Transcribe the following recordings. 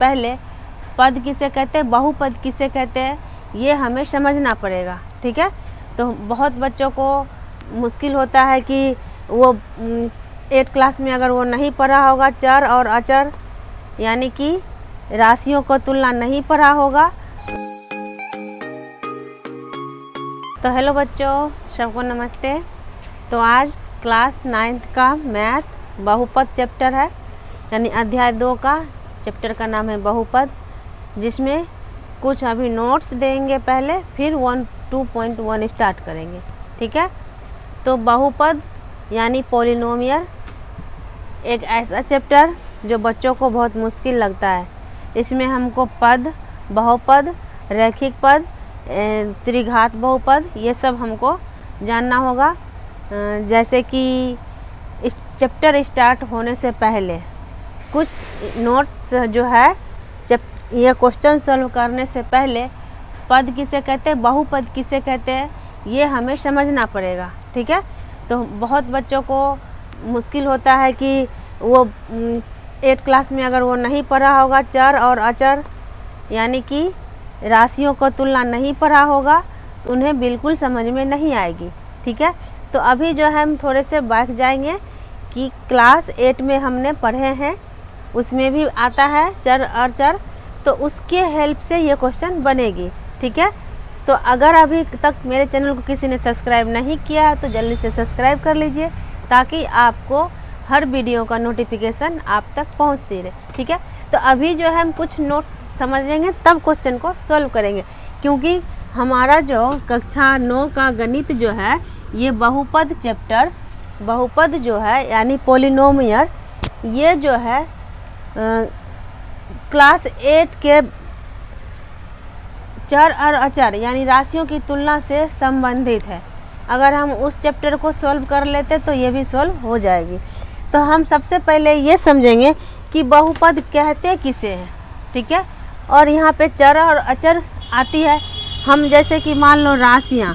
पहले पद किसे कहते हैं, बहुपद किसे कहते हैं, ये हमें समझना पड़ेगा। ठीक है, तो बहुत बच्चों को मुश्किल होता है कि वो 8 क्लास में अगर वो नहीं पढ़ा होगा चर और अचर यानी कि राशियों को तुलना नहीं पढ़ा होगा। तो हेलो बच्चों, सबको नमस्ते। तो आज क्लास 9th का मैथ बहुपद चैप्टर है, यानी अध्याय 2 का चैप्टर का नाम है बहुपद, जिसमें कुछ अभी नोट्स देंगे पहले, फिर 2.1 स्टार्ट करेंगे। ठीक है, तो बहुपद यानी पॉलिनोमियल एक ऐसा चैप्टर जो बच्चों को बहुत मुश्किल लगता है। इसमें हमको पद, बहुपद, रैखिक पद, त्रिघात बहुपद ये सब हमको जानना होगा। जैसे कि इस चैप्टर स्टार्ट होने से पहले कुछ नोट्स जो है ये क्वेश्चन सॉल्व करने से पहले पद किसे कहते हैं, बहुपद किसे कहते हैं, ये हमें समझना पड़ेगा। ठीक है, तो बहुत बच्चों को मुश्किल होता है कि वो 8 क्लास में अगर वो नहीं पढ़ा होगा चर और अचर यानी कि राशियों को तुलना नहीं पढ़ा होगा तो उन्हें बिल्कुल समझ में नहीं आएगी। ठीक है, तो अभी जो है हम थोड़े से बैठ जाएंगे कि क्लास 8 में हमने पढ़े हैं, उसमें भी आता है चर और चर, तो उसके हेल्प से ये क्वेश्चन बनेगी। ठीक है, तो अगर अभी तक मेरे चैनल को किसी ने सब्सक्राइब नहीं किया है तो जल्दी से सब्सक्राइब कर लीजिए, ताकि आपको हर वीडियो का नोटिफिकेशन आप तक पहुंचती रहे। ठीक है, तो अभी जो है हम कुछ नोट समझेंगे तब क्वेश्चन को सॉल्व करेंगे, क्योंकि हमारा जो कक्षा 9 का गणित जो है ये बहुपद चैप्टर, बहुपद जो है यानी पॉलिनोमियल, ये जो है क्लास 8 के चर और अचर यानी राशियों की तुलना से संबंधित है। अगर हम उस चैप्टर को सॉल्व कर लेते तो ये भी सॉल्व हो जाएगी। तो हम सबसे पहले ये समझेंगे कि बहुपद कहते किसे हैं। ठीक है, और यहाँ पे चर और अचर आती है। हम जैसे कि मान लो राशियाँ,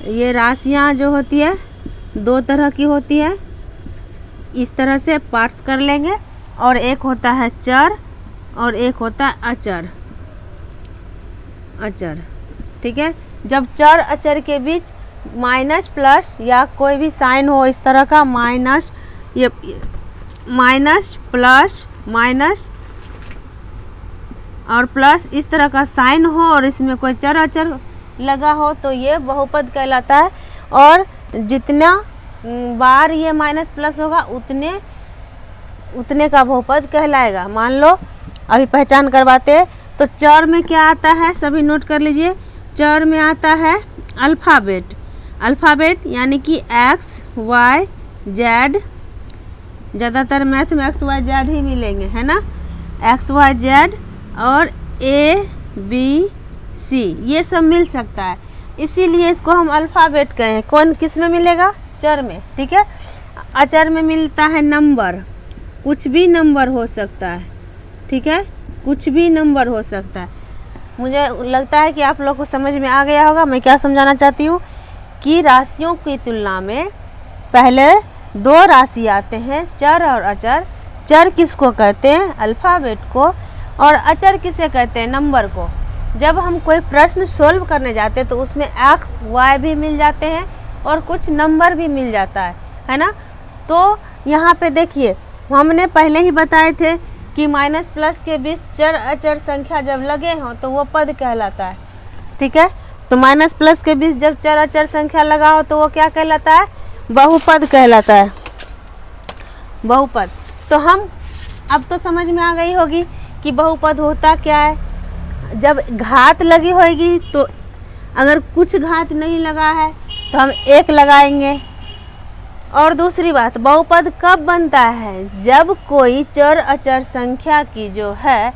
ये राशियाँ जो होती है 2 तरह की होती है, इस तरह से पार्ट्स कर लेंगे, और एक होता है चर और एक होता है अचर। अचर, ठीक है, जब चर अचर के बीच माइनस प्लस या कोई भी साइन हो, इस तरह का माइनस, ये माइनस प्लस माइनस और प्लस इस तरह का साइन हो और इसमें कोई चर अचर लगा हो, तो ये बहुपद कहलाता है। और जितना बार ये माइनस प्लस होगा उतने का बहुपद कहलाएगा। मान लो अभी पहचान करवाते हैं, तो चर में क्या आता है, सभी नोट कर लीजिए। चर में आता है अल्फ़ाबेट, अल्फ़ाबेट यानी कि एक्स वाई जेड, ज़्यादातर मैथ में एक्स वाई जेड ही मिलेंगे, है ना, एक्स वाई जेड और ए बी सी ये सब मिल सकता है, इसीलिए इसको हम अल्फ़ाबेट कहें। कौन किस में मिलेगा, चर में। ठीक है, अचर में मिलता है नंबर, कुछ भी नंबर हो सकता है। ठीक है, कुछ भी नंबर हो सकता है। मुझे लगता है कि आप लोग को समझ में आ गया होगा मैं क्या समझाना चाहती हूँ, कि राशियों की तुलना में पहले 2 राशि आते हैं, चर और अचर। चर किसको कहते हैं, अल्फ़ाबेट को, और अचर किसे कहते हैं, नंबर को। जब हम कोई प्रश्न सोल्व करने जाते हैं तो उसमें एक्स वाई भी मिल जाते हैं और कुछ नंबर भी मिल जाता है ना। तो यहाँ पे देखिए, हमने पहले ही बताए थे कि माइनस प्लस के बीच चर अचर संख्या जब लगे हों तो वो पद कहलाता है। ठीक है, तो माइनस प्लस के बीच जब चर अचर संख्या लगा हो तो वो क्या कहलाता है, बहुपद कहलाता है, बहुपद। तो हम अब तो समझ में आ गई होगी कि बहुपद होता क्या है। जब घात लगी होगी तो अगर कुछ घात नहीं लगा है तो हम 1 लगाएंगे। और दूसरी बात, बहुपद कब बनता है, जब कोई चर अचर संख्या की जो है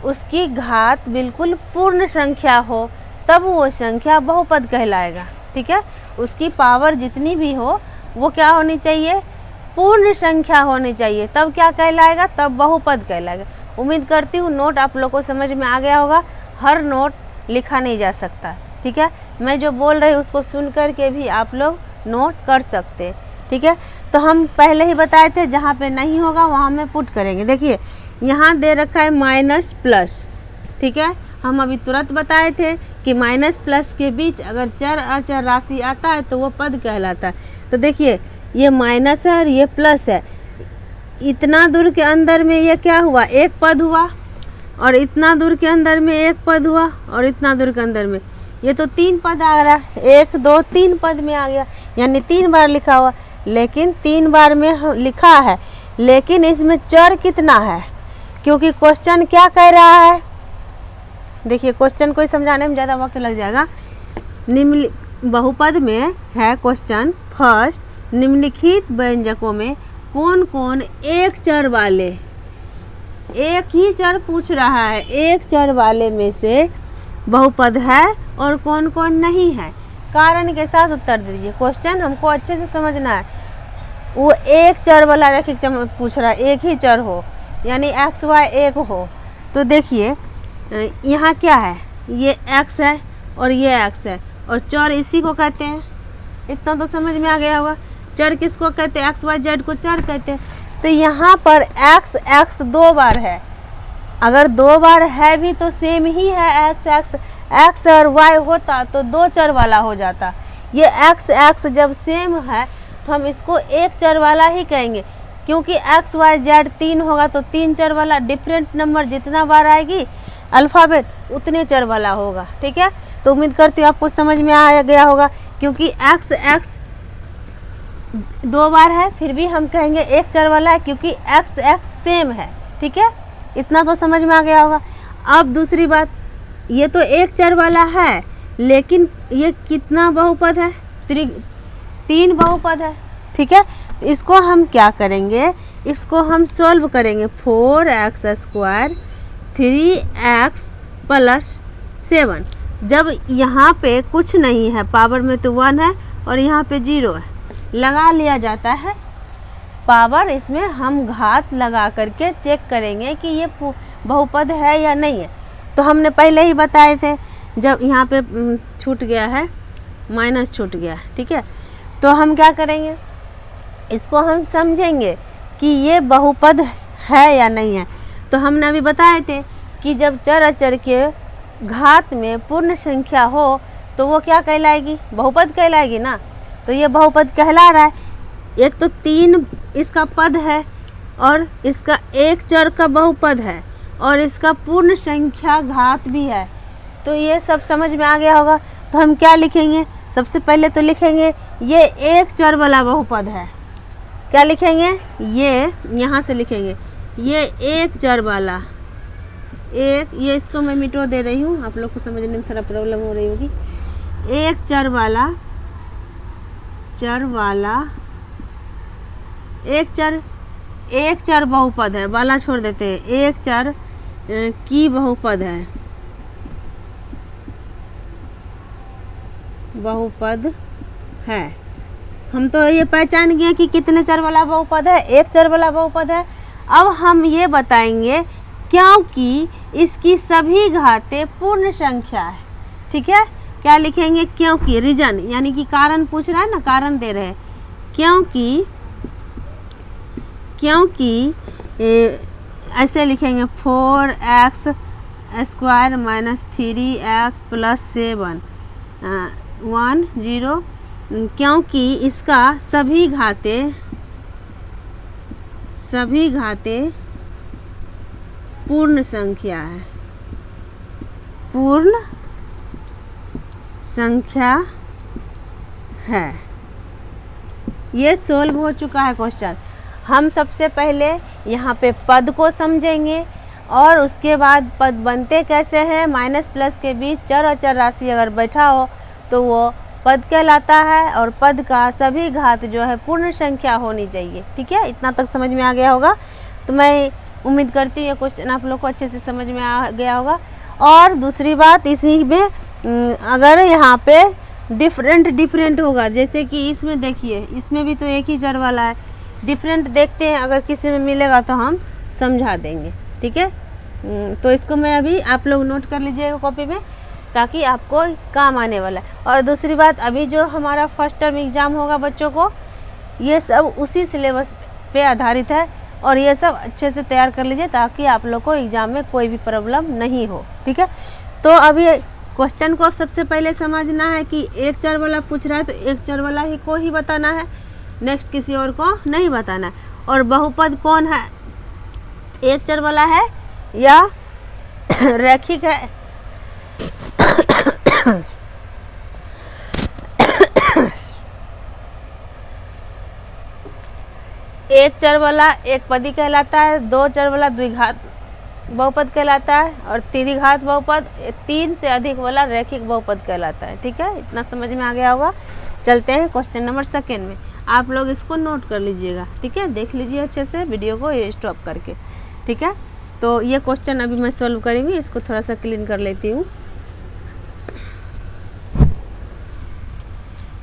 उसकी घात बिल्कुल पूर्ण संख्या हो, तब वो संख्या बहुपद कहलाएगा। ठीक है, उसकी पावर जितनी भी हो वो क्या होनी चाहिए, पूर्ण संख्या होनी चाहिए, तब क्या कहलाएगा, तब बहुपद कहलाएगा। उम्मीद करती हूँ नोट आप लोग को समझ में आ गया होगा। हर नोट लिखा नहीं जा सकता। ठीक है, मैं जो बोल रही हूँ उसको सुन कर के भी आप लोग नोट कर सकते। ठीक है, तो हम पहले ही बताए थे जहाँ पे नहीं होगा वहाँ में पुट करेंगे। देखिए यहाँ दे रखा है माइनस प्लस, ठीक है। हम अभी तुरंत बताए थे कि माइनस प्लस के बीच अगर चर अचर राशि आता है तो वो पद कहलाता है। तो देखिए ये माइनस है और ये प्लस है, इतना दूर के अंदर में ये क्या हुआ, एक पद हुआ, और इतना दूर के अंदर में एक पद हुआ, और इतना दूर के अंदर में ये तो 3 पद आ रहा है, 1 2 3 पद में आ गया, यानी 3 बार लिखा हुआ। लेकिन 3 बार में लिखा है, लेकिन इसमें चर कितना है, क्योंकि क्वेश्चन क्या कह रहा है, देखिए क्वेश्चन को समझाने में ज़्यादा वक्त लग जाएगा। निम्न बहुपद में है क्वेश्चन, फर्स्ट निम्नलिखित व्यंजकों में कौन कौन एक चर वाले, एक ही चर पूछ रहा है, एक चर वाले में से बहुपद है और कौन कौन नहीं है, कारण के साथ उत्तर दीजिए। क्वेश्चन हमको अच्छे से समझना है, वो एक चर वाला रैखिक पूछ रहा है, एक ही चर हो, यानी एक्स वाई एक हो। तो देखिए यहाँ क्या है, ये x है और ये x है, और चर इसी को कहते हैं, इतना तो समझ में आ गया होगा। चर किसको कहते हैं, एक्स वाई जेड को चर कहते हैं। तो यहाँ पर x 2 बार है, अगर 2 बार है भी तो सेम ही है, x और y होता तो 2 चर वाला हो जाता। ये x जब सेम है तो हम इसको एक चर वाला ही कहेंगे, क्योंकि x y z 3 होगा तो 3 चर वाला, डिफरेंट नंबर जितना बार आएगी अल्फ़ाबेट उतने चर वाला होगा, ठीक है। तो उम्मीद करती हूँ आपको समझ में आ गया होगा, क्योंकि x 2 बार है फिर भी हम कहेंगे एक चर वाला है, क्योंकि x सेम है, ठीक है। इतना तो समझ में आ गया होगा। अब दूसरी बात, ये तो एक चर वाला है, लेकिन ये कितना बहुपद है, 3 बहुपद है, ठीक है। तो इसको हम क्या करेंगे, इसको हम सॉल्व करेंगे। 4x² 3x + 7, जब यहाँ पे कुछ नहीं है, पावर में तो 1 है और यहाँ पे 0 है, लगा लिया जाता है पावर, इसमें हम घात लगा करके चेक करेंगे कि ये बहुपद है या नहीं है। तो हमने पहले ही बताए थे, जब यहाँ पे छूट गया है, माइनस छूट गया, ठीक है। तो हम क्या करेंगे, इसको हम समझेंगे कि ये बहुपद है या नहीं है। तो हमने अभी बताए थे कि जब चर अचर के घात में पूर्ण संख्या हो तो वो क्या कहलाएगी, बहुपद कहलाएगी ना। तो ये बहुपद कहला रहा है, एक तो 3 इसका पद है और इसका एक चर का बहुपद है और इसका पूर्ण संख्या घात भी है। तो ये सब समझ में आ गया होगा। तो हम क्या लिखेंगे, सबसे पहले तो लिखेंगे ये एक चर वाला बहुपद है। क्या लिखेंगे, ये यहाँ से लिखेंगे ये एक चर वाला, एक, ये इसको मैं मिटो दे रही हूँ, आप लोग को समझने में थोड़ा प्रॉब्लम हो रही होगी। एक चर वाला एक चर बहुपद है, वाला छोड़ देते हैं, एक चर की बहुपद है, बहुपद है। हम तो ये पहचान गए कि कितने चर वाला बहुपद है, एक चर वाला बहुपद है। अब हम ये बताएंगे क्योंकि इसकी सभी घातें पूर्ण संख्या है, ठीक है। क्या लिखेंगे, क्योंकि, रीजन यानी कि कारण पूछ रहा है ना, कारण दे रहे हैं, क्योंकि ऐसे लिखेंगे 4x² - 3x + 7 1 0, क्योंकि इसका सभी घातें पूर्ण संख्या है, पूर्ण संख्या है। ये सोल्व हो चुका है क्वेश्चन। हम सबसे पहले यहाँ पे पद को समझेंगे और उसके बाद पद बनते कैसे हैं। माइनस प्लस के बीच चर अचर राशि अगर बैठा हो तो वो पद कहलाता है, और पद का सभी घात जो है पूर्ण संख्या होनी चाहिए, ठीक है। इतना तक समझ में आ गया होगा। तो मैं उम्मीद करती हूँ ये क्वेश्चन आप लोग को अच्छे से समझ में आ गया होगा। और दूसरी बात, इसी में अगर यहाँ पे डिफरेंट होगा, जैसे कि इसमें देखिए, इसमें भी तो एक ही चर वाला है, डिफरेंट देखते हैं, अगर किसी में मिलेगा तो हम समझा देंगे, ठीक है। तो इसको मैं अभी आप लोग नोट कर लीजिएगा कॉपी में, ताकि आपको काम आने वाला है। और दूसरी बात, अभी जो हमारा फर्स्ट टर्म एग्ज़ाम होगा बच्चों को, ये सब उसी सिलेबस पे आधारित है। और ये सब अच्छे से तैयार कर लीजिए ताकि आप लोग को एग्ज़ाम में कोई भी प्रॉब्लम नहीं हो। ठीक है, तो अभी क्वेश्चन को सबसे पहले समझना है कि एक चर वाला पूछ रहा है तो एक चर वाला ही को ही बताना है, नेक्स्ट किसी और को नहीं बताना है। और बहुपद कौन है, एक चर वाला है या रैखिक है? एक चर वाला एक पदी कहलाता है, दो चर वाला द्विघात बहुपद कहलाता है और त्रिघात बहुपद, 3 से अधिक वाला रैखिक बहुपद कहलाता है। ठीक है, इतना समझ में आ गया होगा। चलते हैं क्वेश्चन नंबर 2 में, आप लोग इसको नोट कर लीजिएगा। ठीक है, देख लीजिए अच्छे से वीडियो को स्टॉप करके। ठीक है, तो ये क्वेश्चन अभी मैं सॉल्व करूँगी, इसको थोड़ा सा क्लीन कर लेती हूँ।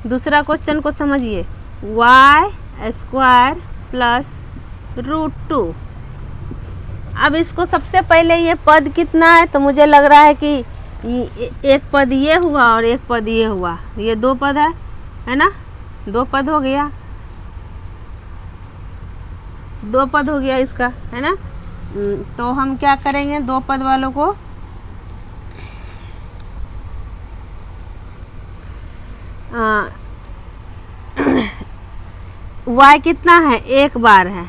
दूसरा क्वेश्चन को समझिए, y² प्लस √2। अब इसको सबसे पहले ये पद कितना है, तो मुझे लग रहा है कि एक पद ये हुआ और एक पद ये हुआ, ये 2 पद है ना, 2 पद हो गया, 2 पद हो गया इसका, है ना। तो हम क्या करेंगे, 2 पद वालों को y कितना है, 1 बार है,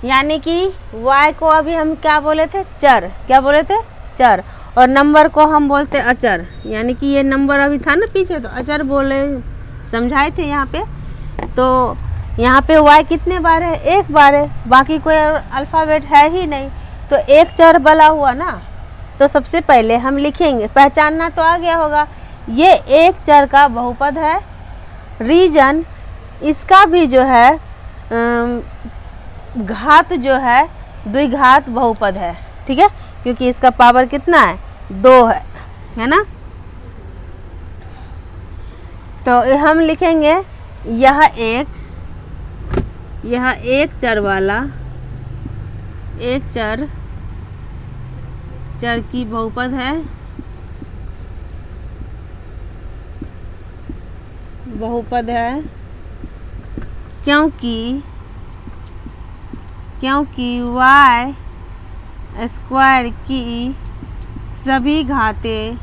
यानी कि y को अभी हम क्या बोले थे, चर, क्या बोले थे, चर, और नंबर को हम बोलते अचर, यानी कि ये नंबर अभी था ना पीछे तो अचर बोले, समझाए थे यहाँ पे। तो यहाँ पे y कितने बार है, 1 बार है, बाकी कोई अल्फ़ाबेट है ही नहीं, तो एक चर बला हुआ ना। तो सबसे पहले हम लिखेंगे, पहचानना तो आ गया होगा, ये एक चर का बहुपद है। रीजन इसका भी जो है घात जो है द्विघात बहुपद है। ठीक है, क्योंकि इसका पावर कितना है, 2 है ना। तो हम लिखेंगे यह एक चर वाला, एक चर की बहुपद है, बहुपद है क्योंकि y² की सभी घाते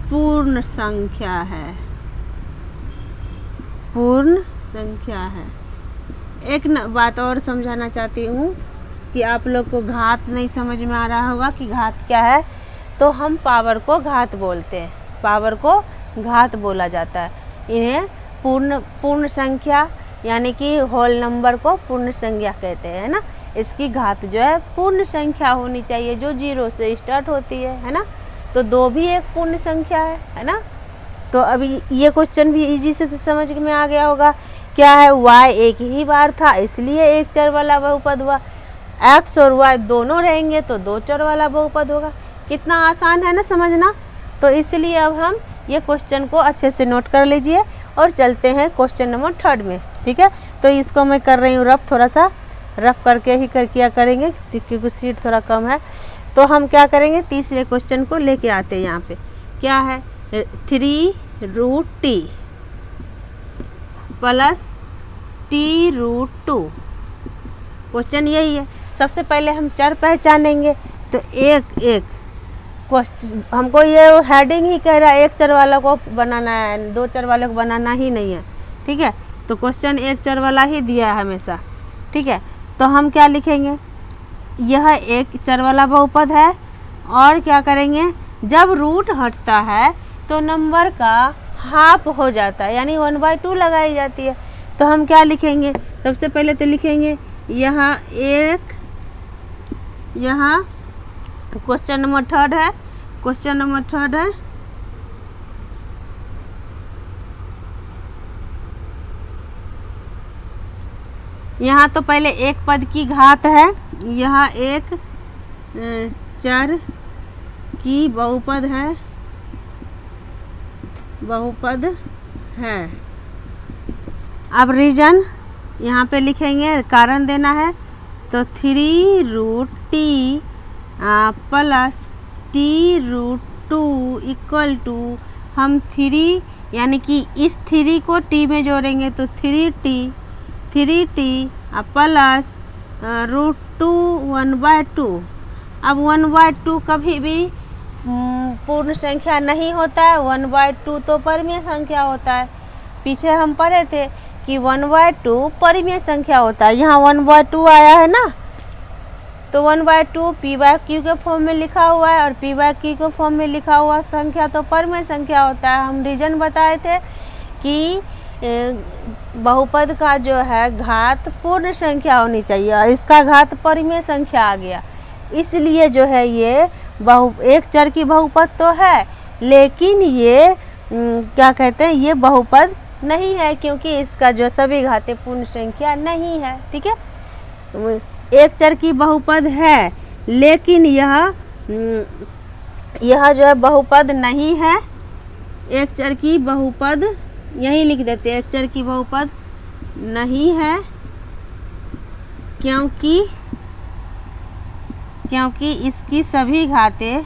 पूर्ण संख्या है, पूर्ण संख्या है। एक बात और समझाना चाहती हूँ कि आप लोग को घात नहीं समझ में आ रहा होगा कि घात क्या है, तो हम पावर को घात बोलते हैं, पावर को घात बोला जाता है। इन्हें पूर्ण संख्या यानी कि होल नंबर को पूर्ण संख्या कहते हैं, है ना। इसकी घात जो है पूर्ण संख्या होनी चाहिए जो 0 से स्टार्ट होती है ना। तो 2 भी एक पूर्ण संख्या है ना। तो अभी ये क्वेश्चन भी इजी से समझ में आ गया होगा। क्या है, y एक ही बार था इसलिए एक चर वाला बहुपद हुआ, x और y दोनों रहेंगे तो 2 चर वाला बहुपद होगा। कितना आसान है ना समझना। तो इसलिए अब हम ये क्वेश्चन को अच्छे से नोट कर लीजिए और चलते हैं क्वेश्चन नंबर 3 में। ठीक है, तो इसको मैं कर रही हूँ रफ, थोड़ा सा रफ करके ही किया करेंगे क्योंकि सीट थोड़ा कम है। तो हम क्या करेंगे, तीसरे क्वेश्चन को लेके आते हैं। यहाँ पे क्या है, 3√t प्लस t√2। क्वेश्चन यही है। सबसे पहले हम चर पहचानेंगे। तो एक क्वेश्चन हमको ये हेडिंग ही कह रहा है एक चर वाला को बनाना है, 2 चर वाले को बनाना ही नहीं है। ठीक है, तो क्वेश्चन एक चर वाला ही दिया है हमेशा। ठीक है, तो हम क्या लिखेंगे, यह एक चर वाला बहुपद है और क्या करेंगे, जब रूट हटता है तो नंबर का हाफ हो जाता है यानी 1/2 लगाई जाती है। तो हम क्या लिखेंगे, सबसे पहले तो लिखेंगे यहाँ क्वेश्चन नंबर 3 है, क्वेश्चन नंबर 3 है। यहाँ तो पहले एक पद की घात है, यहाँ एक चर की बहुपद है। अब रीजन यहाँ पे लिखेंगे, कारण देना है। तो 3√t plus t√2 2 equal to हम 3 यानी कि इस 3 को t में जोड़ेंगे तो 3t प्लस √2 1/2। अब 1/2 कभी भी पूर्ण संख्या नहीं होता है, 1/2 तो परिमेय संख्या होता है। पीछे हम पढ़े थे कि 1/2 परिमेय संख्या होता है, यहाँ 1/2 आया है ना, तो 1/2 p/q के फॉर्म में लिखा हुआ है और p/q के फॉर्म में लिखा हुआ संख्या तो परिमेय संख्या होता है। हम रीजन बताए थे कि बहुपद का जो है घात पूर्ण संख्या होनी चाहिए और इसका घात परिमेय संख्या आ गया, इसलिए जो है ये एक चर की बहुपद तो है, लेकिन ये क्या कहते हैं, ये बहुपद नहीं है क्योंकि इसका जो सभी घातें पूर्ण संख्या नहीं है। ठीक है, एक चर की बहुपद है लेकिन यह जो है बहुपद नहीं है। एक चर की बहुपद यही लिख देते हैं, एक चर की बहुपद नहीं है क्योंकि इसकी सभी घातें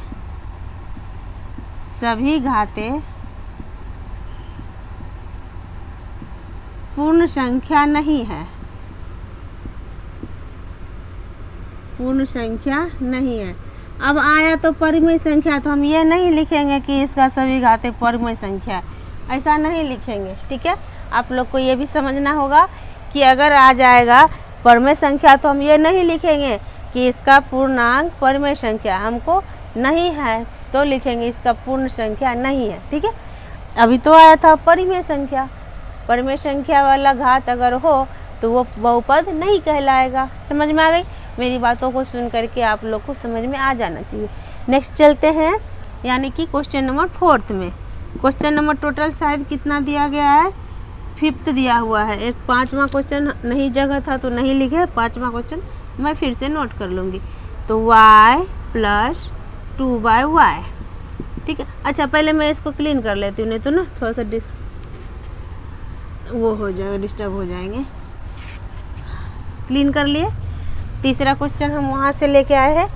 पूर्ण संख्या नहीं है, पूर्ण संख्या नहीं है। अब आया तो परिमेय संख्या, तो हम ये नहीं लिखेंगे कि इसका सभी घातें परिमेय संख्या है, ऐसा नहीं लिखेंगे। ठीक है, आप लोग को ये भी समझना होगा कि अगर आ जाएगा परिमेय संख्या तो हम ये नहीं लिखेंगे कि इसका पूर्णांक परिमेय संख्या, हमको नहीं है तो लिखेंगे इसका पूर्ण संख्या नहीं है। ठीक है, अभी तो आया था परिमेय संख्या, परिमेय संख्या वाला घात अगर हो तो वो बहुपद नहीं कहलाएगा। समझ में आ गई? मेरी बातों को सुन करके आप लोग को समझ में आ जाना चाहिए। नेक्स्ट चलते हैं, यानी कि क्वेश्चन नंबर 4 में। क्वेश्चन नंबर टोटल शायद कितना दिया गया है, 5th दिया हुआ है। एक 5वां क्वेश्चन नहीं जगह था तो नहीं लिखे, 5वां क्वेश्चन मैं फिर से नोट कर लूँगी। तो y + 2/y। ठीक है, अच्छा पहले मैं इसको क्लीन कर लेती हूँ, नहीं तो ना थोड़ा सा वो हो जाएगा, डिस्टर्ब हो जाएंगे। क्लीन कर लिए। तीसरा क्वेश्चन हम वहाँ से लेके आए हैं।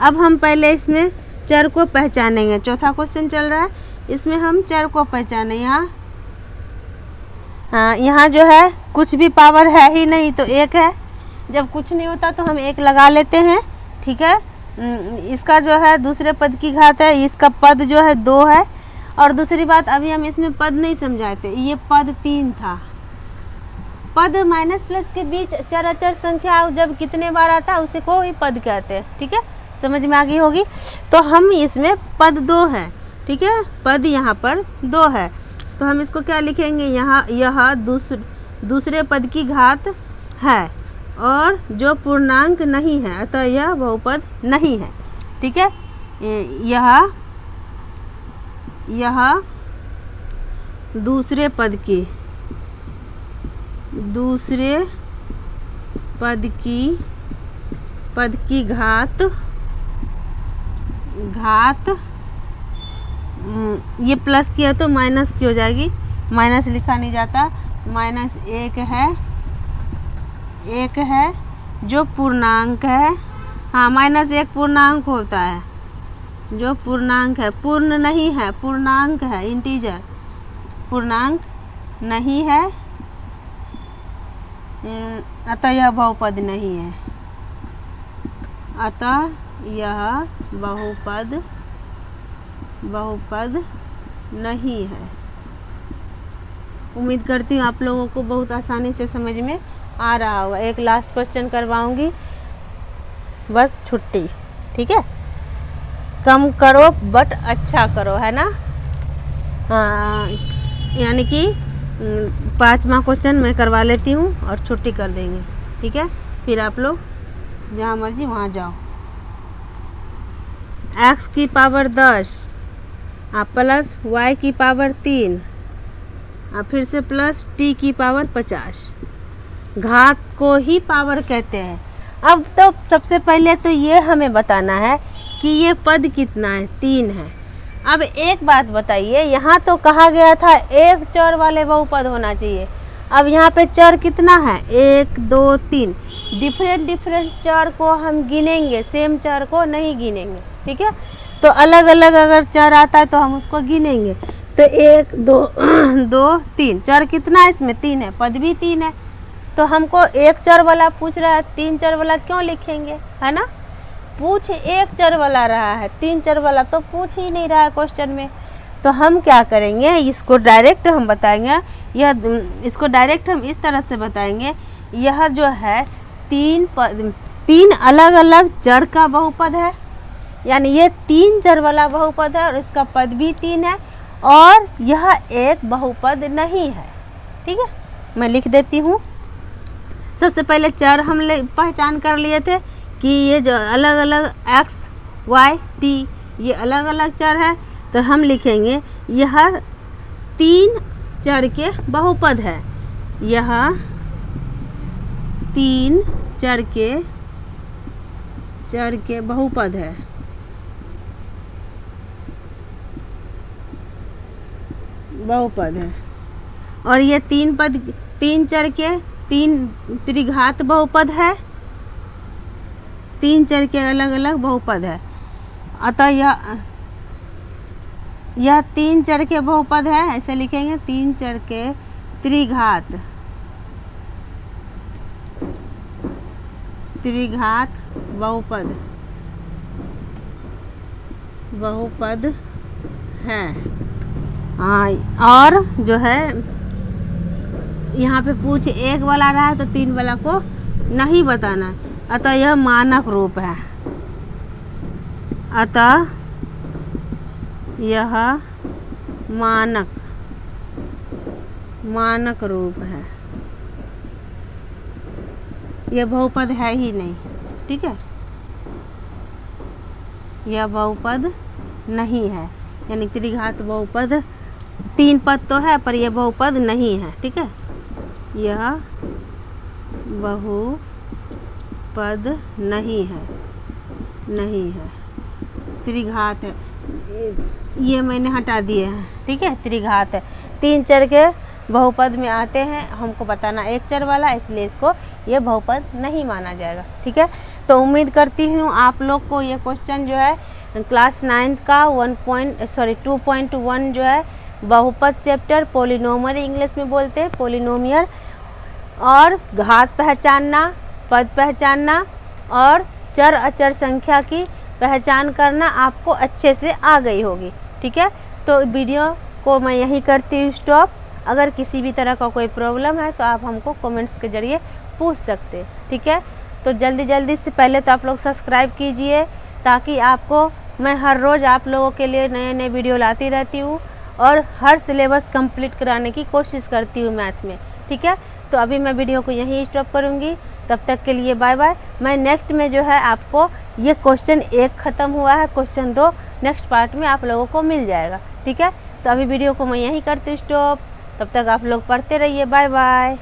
अब हम पहले इसमें चर को पहचानेंगे। चौथा क्वेश्चन चल रहा है, इसमें हम चर को पहचाने। यहाँ जो है कुछ भी पावर है ही नहीं तो 1 है। जब कुछ नहीं होता तो हम 1 लगा लेते हैं। ठीक है, इसका जो है दूसरे पद की घात है, इसका पद जो है 2 है। और दूसरी बात, अभी हम इसमें पद नहीं समझाए थे, ये पद 3 था। पद माइनस प्लस के बीच चर अचर संख्या जब कितने बार आता है उसे को ही पद कहते हैं। ठीक है, समझ में आ गई होगी। तो हम इसमें पद 2 है। ठीक है, पद यहाँ पर 2 है तो हम इसको क्या लिखेंगे, यहाँ यह दूसरे पद की घात है और जो पूर्णांक नहीं है, अतः यह बहुपद नहीं है। ठीक है, यह दूसरे पद की घात ये प्लस किया तो माइनस की हो जाएगी, माइनस लिखा नहीं जाता, -1 है जो पूर्णांक है। हाँ, -1 पूर्णांक होता है, जो पूर्णांक है, पूर्ण नहीं है, पूर्णांक है, इंटीजर पूर्णांक नहीं है, अतः यह बहुपद नहीं है, अतः यह बहुपद नहीं है। उम्मीद करती हूँ आप लोगों को बहुत आसानी से समझ में आ रहा होगा। एक लास्ट क्वेश्चन करवाऊंगी, बस छुट्टी। ठीक है, कम करो बट अच्छा करो, है ना। यानी कि 5वां क्वेश्चन मैं करवा लेती हूँ और छुट्टी कर देंगे। ठीक है, फिर आप लोग जहाँ मर्जी वहाँ जाओ। x की पावर 10 प्लस y की पावर 3 फिर से प्लस t की पावर 50, घात को ही पावर कहते हैं। अब तो सबसे पहले तो ये हमें बताना है कि ये पद कितना है, 3 है। अब एक बात बताइए, यहाँ तो कहा गया था एक चर वाले बहुपद होना चाहिए। अब यहाँ पे चर कितना है, 1 2 3। डिफरेंट चर को हम गिनेंगे, सेम चर को नहीं गिनेंगे। ठीक है, तो अलग अलग अगर चर आता है तो हम उसको गिनेंगे। तो 1 2 2 3 चर कितना है इसमें 3 है, पद भी 3 है। तो हमको एक चर वाला पूछ रहा है, 3 चर वाला क्यों लिखेंगे, है ना। पूछ एक चर वाला रहा है, 3 चर वाला तो पूछ ही नहीं रहा है क्वेश्चन में। तो हम क्या करेंगे, इसको डायरेक्ट हम बताएंगे, इसको डायरेक्ट हम इस तरह से बताएंगे। यह जो है 3 अलग अलग चर का बहुपद है, यानी ये 3 चर वाला बहुपद है और इसका पद भी 3 है और यह एक बहुपद नहीं है। ठीक है, मैं लिख देती हूँ। सबसे पहले चर हम पहचान कर लिए थे कि ये जो अलग अलग x, y, t ये अलग अलग चर है। तो हम लिखेंगे यह 3 चर के बहुपद है, यह 3 चर के बहुपद है। और ये 3 चर के 3 त्रिघात बहुपद है, 3 चर के अलग अलग बहुपद है। अतः यह 3 चर के बहुपद है, ऐसे लिखेंगे 3 चर के त्रिघात बहुपद है। हाँ, और जो है यहाँ पे पूछ एक वाला रहा है तो 3 वाला को नहीं बताना है। अतः यह मानक रूप है, अतः यह मानक रूप है, यह बहुपद है ही नहीं। ठीक है, यह बहुपद नहीं है, यानी त्रिघात बहुपद 3 पद तो है पर यह बहुपद नहीं है। ठीक है, यह बहुपद नहीं है, त्रिघात है, ये मैंने हटा दिए हैं। ठीक है, त्रिघात है, 3 चर के बहुपद में आते हैं, हमको बताना एक चर वाला, इसलिए इसको ये बहुपद नहीं माना जाएगा। ठीक है, तो उम्मीद करती हूँ आप लोग को ये क्वेश्चन जो है क्लास 9 का 2.1 जो है बहुपद चैप्टर, पॉलिनोमियल इंग्लिश में बोलते हैं, पॉलिनोमियल, और घात पहचानना, पद पहचानना और चर अचर संख्या की पहचान करना आपको अच्छे से आ गई होगी। ठीक है, तो वीडियो को मैं यही करती हूँ स्टॉप। अगर किसी भी तरह का कोई प्रॉब्लम है तो आप हमको कमेंट्स के ज़रिए पूछ सकते हैं। ठीक है, तो जल्दी से पहले तो आप लोग सब्सक्राइब कीजिए, ताकि आपको मैं हर रोज़ आप लोगों के लिए नए वीडियो लाती रहती हूँ और हर सिलेबस कंप्लीट कराने की कोशिश करती हूँ मैथ में। ठीक है, तो अभी मैं वीडियो को यहीं स्टॉप करूँगी, तब तक के लिए बाय बाय। मैं नेक्स्ट में जो है आपको ये क्वेश्चन 1 ख़त्म हुआ है, क्वेश्चन 2 नेक्स्ट पार्ट में आप लोगों को मिल जाएगा। ठीक है, तो अभी वीडियो को मैं यहीं करती हूँ स्टॉप, तब तक आप लोग पढ़ते रहिए। Bye bye.